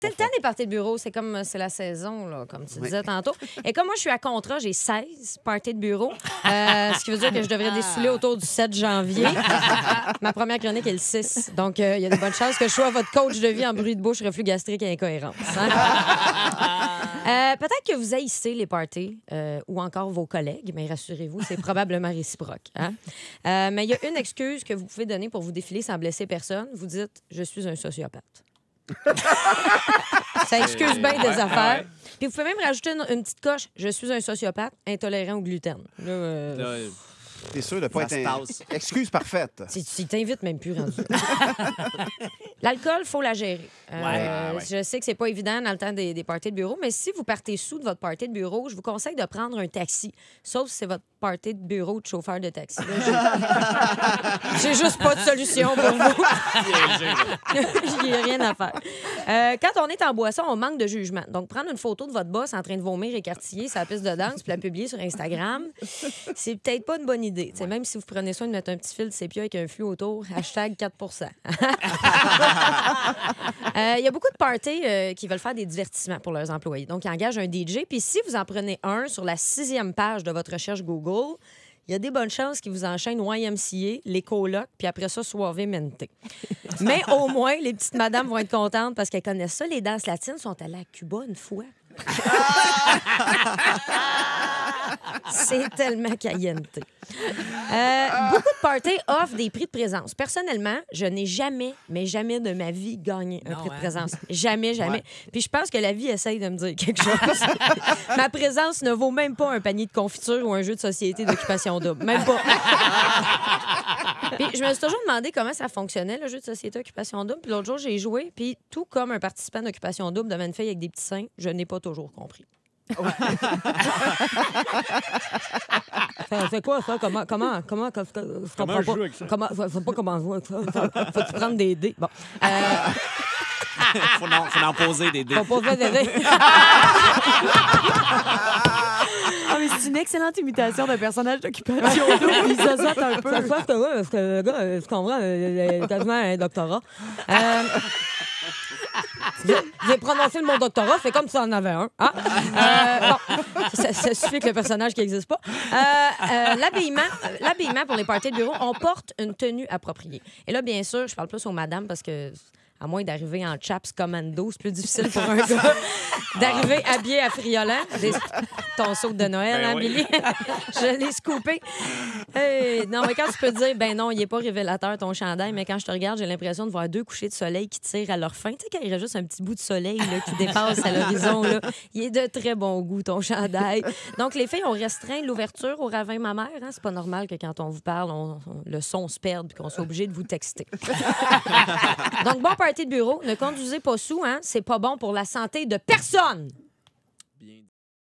C'est le temps des parties de bureau. C'est comme c'est la saison, là, comme tu disais tantôt. Et comme moi, je suis à contrat, j'ai 16 parties de bureau. Ce qui veut dire que je devrais dessouler autour du 7 janvier. Ma première chronique est le 6. Donc, il y a de bonnes chances que je sois votre coach de vie en bruit de bouche, reflux gastrique et incohérence. Hein? Peut-être que vous haïssez les parties ou encore vos collègues, mais rassurez-vous, c'est probablement réciproque. Hein? Mais il y a une excuse que vous pouvez donner pour vous défiler sans blesser personne. Vous dites « Je suis un sociopathe ». Ça excuse bien des affaires. Puis vous pouvez même rajouter une petite coche « Je suis un sociopathe intolérant au gluten ». T'es sûr de ne pas être excuse parfaite. Tu t'invites même plus rendu. L'alcool, il faut la gérer. Je sais que c'est pas évident dans le temps des parties de bureau, mais si vous partez sous de votre party de bureau, je vous conseille de prendre un taxi. Sauf si c'est votre party de bureau de chauffeur de taxi. J'ai juste pas de solution pour vous. Il n'y a rien à faire. Quand on est en boisson, on manque de jugement. Donc, prendre une photo de votre boss en train de vomir écartillé sur la piste de danse puis la publier sur Instagram, c'est peut-être pas une bonne idée. Même si vous prenez soin de mettre un petit fil de sépia avec un flux autour, hashtag 4 Il y a beaucoup de parties qui veulent faire des divertissements pour leurs employés. Donc, ils engagent un DJ. Puis si vous en prenez un sur la 6e page de votre recherche Google, il y a des bonnes chances qu'ils vous enchaînent YMCA, les colocs, puis après ça, Suave Mente. Mais au moins, les petites madames vont être contentes parce qu'elles connaissent ça. Les danses latines sont allées à Cuba une fois. C'est tellement caliente. Beaucoup de parties offrent des prix de présence. Personnellement, je n'ai jamais, mais jamais de ma vie gagné un prix de présence. Jamais. Puis je pense que la vie essaye de me dire quelque chose. Ma présence ne vaut même pas un panier de confiture ou un jeu de société d'occupation double. Même pas. Puis je me suis toujours demandé comment ça fonctionnait, le jeu de société d'occupation double. Puis l'autre jour, j'ai joué. Puis tout comme un participant d'occupation double devant une fille avec des petits seins, je n'ai pas toujours compris. C'est quoi ça? Comment je comprends jouer avec ça? Faut pas comment jouer avec ça. Faut-tu prendre des dés? Bon. Faut en poser des dés. Faut poser des dés. Mais c'est une excellente imitation d'un personnage d'occupation double. Il se saute un peu. Ça se passe que le gars, je comprends, il a quasiment un doctorat. J'ai prononcé le mot doctorat, fait comme si on en avait un. Hein? Bon, ça suffit que le personnage qui n'existe pas. L'habillement pour les parties de bureau, on porte une tenue appropriée. Et là, bien sûr, je parle plus aux madames parce que à moins d'arriver en chaps commando, c'est plus difficile pour un gars d'arriver habillé à friolant. Ton saut de Noël, hein, oui. Billy? Je l'ai scoopé. Hey, non, mais quand tu peux te dire, ben non, il n'est pas révélateur, ton chandail, mais quand je te regarde, j'ai l'impression de voir 2 couchers de soleil qui tirent à leur fin. Tu sais, quand il reste juste un petit bout de soleil là, qui dépasse à l'horizon, là, il est de très bon goût, ton chandail. Donc, les filles ont restreint l'ouverture au ravin mammaire. Hein? C'est pas normal que quand on vous parle, le son se perde et qu'on soit obligé de vous texter. Donc, bon party de bureau, ne conduisez pas sous, hein? C'est pas bon pour la santé de personne.